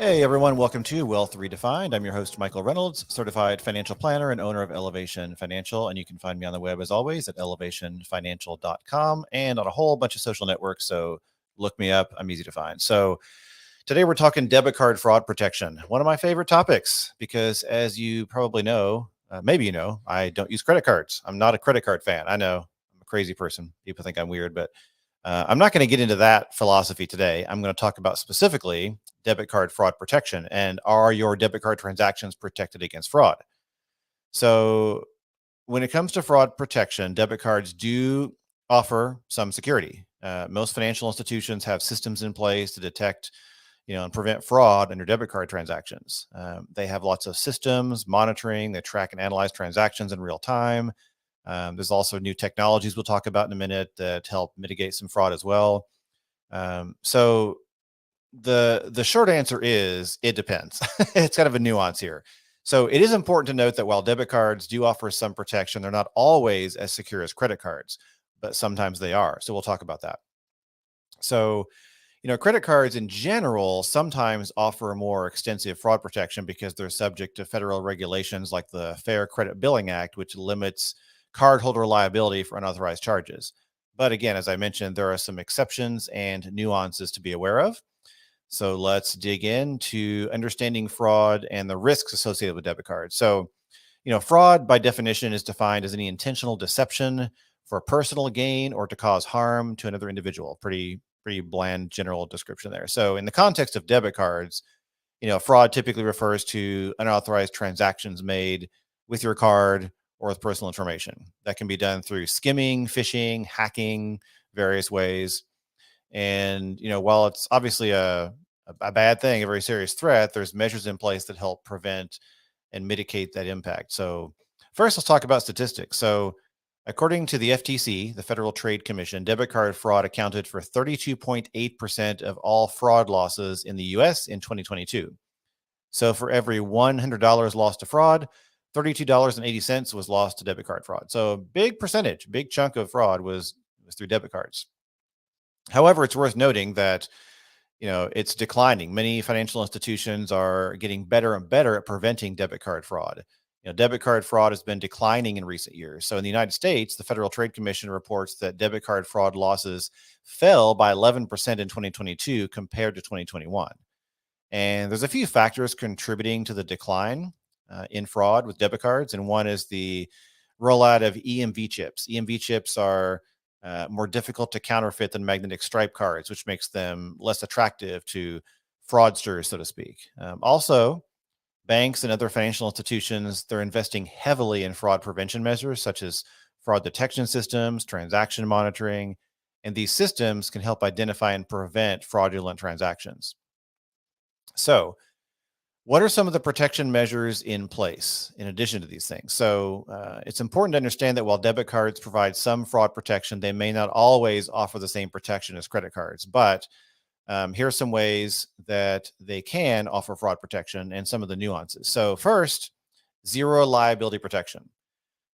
Hey everyone, welcome to Wealth Redefined. I'm your host, Michael Reynolds, certified financial planner and owner of Elevation Financial. And you can find me on the web as always at elevationfinancial.com and on a whole bunch of social networks. So look me up. I'm easy to find. So today we're talking debit card fraud protection, one of my favorite topics, because as you probably know, maybe you know, I don't use credit cards. I'm not a credit card fan. I know I'm a crazy person. People think I'm weird, but I'm not going to get into that philosophy today. I'm going to talk about specifically debit card fraud protection and are your debit card transactions protected against fraud? So, when it comes to fraud protection, debit cards do offer some security. Most financial institutions have systems in place to detect, and prevent fraud in your debit card transactions. They have lots of systems monitoring. They track and analyze transactions in real time. There's also new technologies we'll talk about in a minute that help mitigate some fraud as well. So the short answer is it depends. It's kind of a nuance here. So it is important to note that while debit cards do offer some protection, they're not always as secure as credit cards, but sometimes they are. So we'll talk about that. So, credit cards in general sometimes offer a more extensive fraud protection because they're subject to federal regulations like the Fair Credit Billing Act, which limits cardholder liability for unauthorized charges. But again, as I mentioned, there are some exceptions and nuances to be aware of. So let's dig into understanding fraud and the risks associated with debit cards. So, fraud by definition is defined as any intentional deception for personal gain or to cause harm to another individual. Pretty bland general description there. So in the context of debit cards, fraud typically refers to unauthorized transactions made with your card or with personal information. That can be done through skimming, phishing, hacking, various ways. And, while it's obviously a bad thing, a very serious threat, there's measures in place that help prevent and mitigate that impact. So first, let's talk about statistics. So according to the FTC, the Federal Trade Commission, debit card fraud accounted for 32.8% of all fraud losses in the US in 2022. So for every $100 lost to fraud, $32.80 was lost to debit card fraud. So a big percentage, big chunk of fraud was through debit cards. However, it's worth noting that it's declining. Many financial institutions are getting better and better at preventing debit card fraud. Debit card fraud has been declining in recent years. So in the United States, the Federal Trade Commission reports that debit card fraud losses fell by 11% in 2022 compared to 2021. And there's a few factors contributing to the decline in fraud with debit cards. And one is the rollout of EMV chips. EMV chips are more difficult to counterfeit than magnetic stripe cards, which makes them less attractive to fraudsters, so to speak. Also, banks and other financial institutions, they're investing heavily in fraud prevention measures such as fraud detection systems, transaction monitoring, and these systems can help identify and prevent fraudulent transactions. So, what are some of the protection measures in place in addition to these things? So it's important to understand that while debit cards provide some fraud protection, they may not always offer the same protection as credit cards. But here are some ways that they can offer fraud protection and some of the nuances. So first, zero liability protection.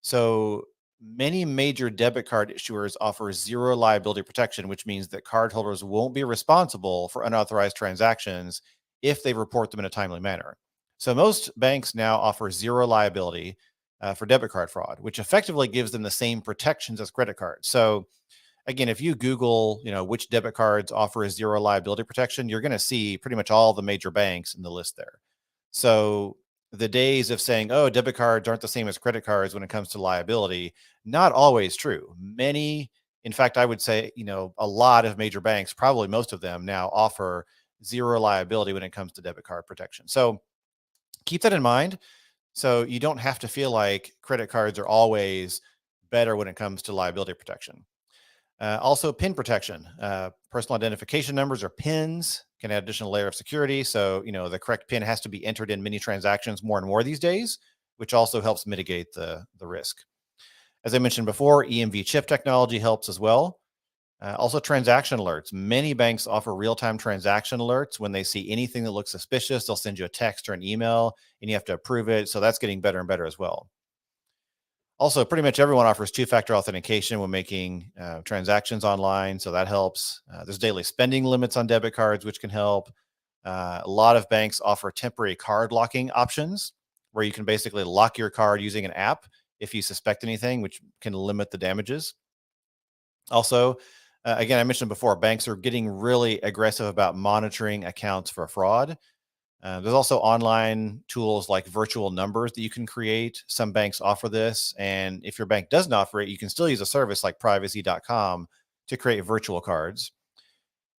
So many major debit card issuers offer zero liability protection, which means that cardholders won't be responsible for unauthorized transactions if they report them in a timely manner. So most banks now offer zero liability for debit card fraud, which effectively gives them the same protections as credit cards. So again, if you Google, which debit cards offer a zero liability protection, you're going to see pretty much all the major banks in the list there. So the days of saying, oh, debit cards aren't the same as credit cards when it comes to liability, not always true. Many, in fact, I would say, a lot of major banks, probably most of them now offer zero liability when it comes to debit card protection. So keep that in mind. So you don't have to feel like credit cards are always better when it comes to liability protection. Also, PIN protection. Personal identification numbers or PINs can add additional layer of security. So, the correct PIN has to be entered in many transactions more and more these days, which also helps mitigate the risk. As I mentioned before, EMV chip technology helps as well. Also, transaction alerts. Many banks offer real-time transaction alerts. When they see anything that looks suspicious, they'll send you a text or an email, and you have to approve it. So that's getting better and better as well. Also, pretty much everyone offers two-factor authentication when making transactions online, so that helps. There's daily spending limits on debit cards, which can help. A lot of banks offer temporary card locking options where you can basically lock your card using an app if you suspect anything, which can limit the damages. Also, again, I mentioned before, banks are getting really aggressive about monitoring accounts for fraud. There's also online tools like virtual numbers that you can create. Some banks offer this. And if your bank doesn't offer it, you can still use a service like privacy.com to create virtual cards.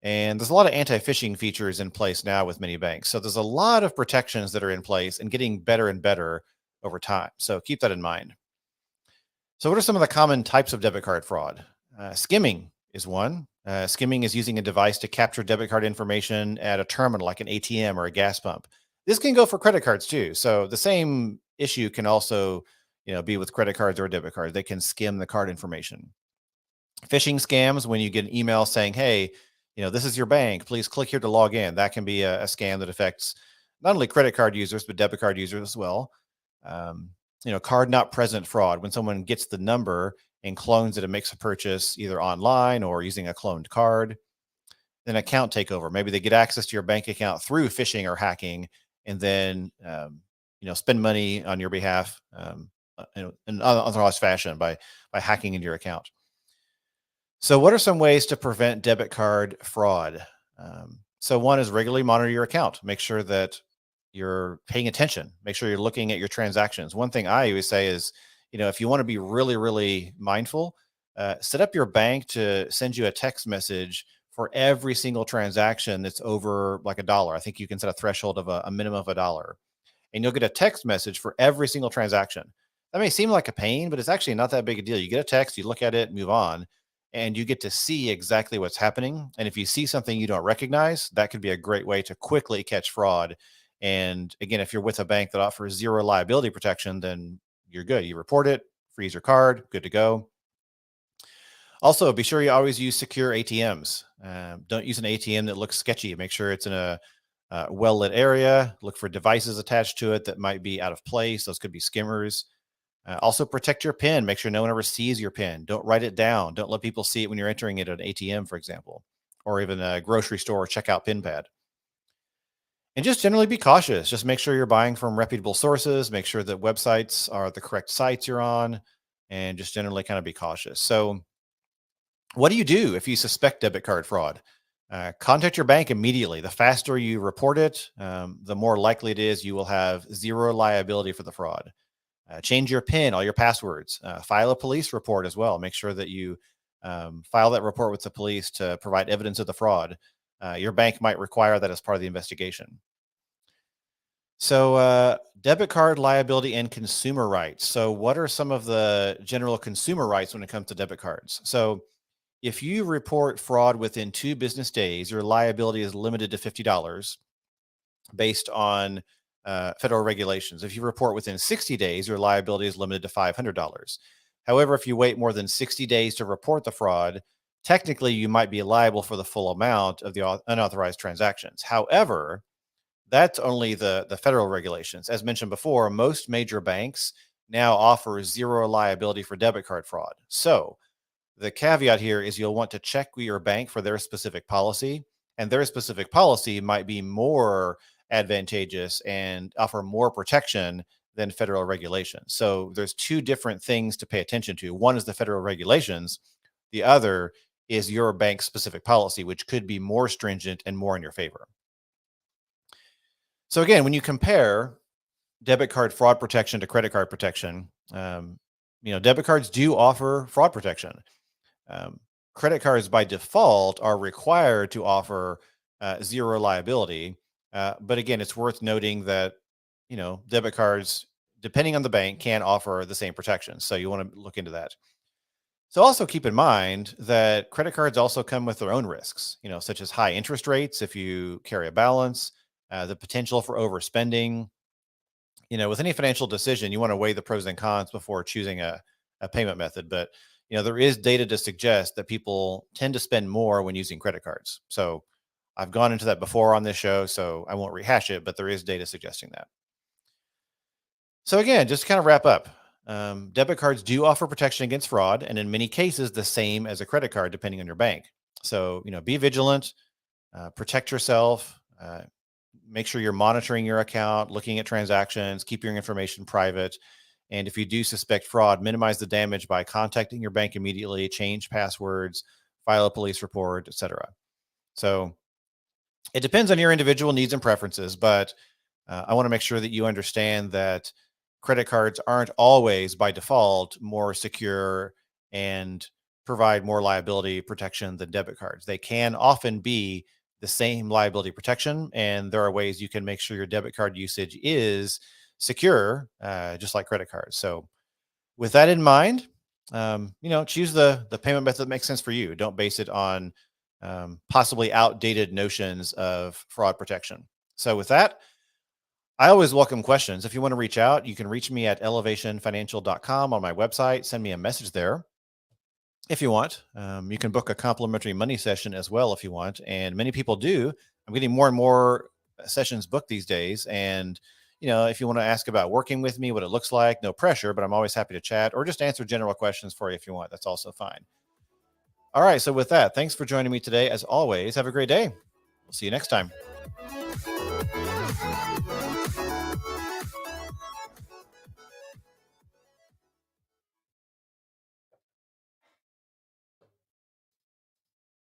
And there's a lot of anti phishing features in place now with many banks. So there's a lot of protections that are in place and getting better and better over time. So keep that in mind. So, what are some of the common types of debit card fraud? Skimming is one. Skimming is using a device to capture debit card information at a terminal like an ATM or a gas pump. This can go for credit cards too. So the same issue can also, be with credit cards or debit cards. They can skim the card information. Phishing scams, when you get an email saying, "Hey, this is your bank. Please click here to log in." That can be a scam that affects not only credit card users but debit card users as well. Um, card not present fraud, when someone gets the number and clones it and makes a purchase either online or using a cloned card. Then account takeover. Maybe they get access to your bank account through phishing or hacking, and then spend money on your behalf in an unauthorized fashion by hacking into your account. So, what are some ways to prevent debit card fraud? So, one is regularly monitor your account. Make sure that you're paying attention. Make sure you're looking at your transactions. One thing I always say is, if you want to be really, really mindful, set up your bank to send you a text message for every single transaction that's over like $1. I think you can set a threshold of a minimum of $1, and you'll get a text message for every single transaction. That may seem like a pain, but it's actually not that big a deal. You get a text, you look at it, move on, and you get to see exactly what's happening. And if you see something you don't recognize, that could be a great way to quickly catch fraud. And again, if you're with a bank that offers zero liability protection, then you're good. You report it, freeze your card, good to go. Also, be sure you always use secure ATMs. Don't use an ATM that looks sketchy. Make sure it's in a well lit area. Look for devices attached to it that might be out of place. Those could be skimmers. Also, protect your PIN. Make sure no one ever sees your PIN. Don't write it down. Don't let people see it when you're entering it at an ATM, for example, or even a grocery store checkout PIN pad. And just generally be cautious. Just make sure you're buying from reputable sources. Make sure that websites are the correct sites you're on, and just generally kind of be cautious. So, what do you do if you suspect debit card fraud? Contact your bank immediately. The faster you report it, the more likely it is you will have zero liability for the fraud. Change your PIN, all your passwords. File a police report as well. Make sure that you file that report with the police to provide evidence of the fraud. Your bank might require that as part of the investigation. So, debit card liability and consumer rights. So, what are some of the general consumer rights when it comes to debit cards? So, if you report fraud within 2 business days, your liability is limited to $50 based on federal regulations. If you report within 60 days, your liability is limited to $500. However, if you wait more than 60 days to report the fraud, technically you might be liable for the full amount of the unauthorized transactions. However, that's only the federal regulations. As mentioned before, most major banks now offer zero liability for debit card fraud. So, the caveat here is you'll want to check with your bank for their specific policy, and their specific policy might be more advantageous and offer more protection than federal regulations. So there's two different things to pay attention to. One is the federal regulations, the other is your bank's specific policy, which could be more stringent and more in your favor. So again, when you compare debit card fraud protection to credit card protection, debit cards do offer fraud protection. Um, Credit cards by default are required to offer zero liability. But again, it's worth noting that, debit cards, depending on the bank, can offer the same protection. So you want to look into that. So also keep in mind that credit cards also come with their own risks, such as high interest rates if you carry a balance, the potential for overspending. With any financial decision, you want to weigh the pros and cons before choosing a payment method. But there is data to suggest that people tend to spend more when using credit cards. So I've gone into that before on this show, so I won't rehash it, but there is data suggesting that. So again, just to kind of wrap up, debit cards do offer protection against fraud, and in many cases, the same as a credit card, depending on your bank. So be vigilant, protect yourself. make sure you're monitoring your account, looking at transactions, keep your information private. And if you do suspect fraud, minimize the damage by contacting your bank immediately, change passwords, file a police report, etc. So it depends on your individual needs and preferences, but I want to make sure that you understand that credit cards aren't always by default more secure and provide more liability protection than debit cards. They can often be the same liability protection, and there are ways you can make sure your debit card usage is secure, just like credit cards. So, with that in mind, choose the payment method that makes sense for you. Don't base it on possibly outdated notions of fraud protection. So, with that, I always welcome questions. If you want to reach out, you can reach me at elevationfinancial.com on my website. Send me a message there if you want. You can book a complimentary money session as well if you want. And many people do. I'm getting more and more sessions booked these days. And, if you want to ask about working with me, what it looks like, no pressure, but I'm always happy to chat or just answer general questions for you if you want. That's also fine. All right. So, with that, thanks for joining me today. As always, have a great day. We'll see you next time.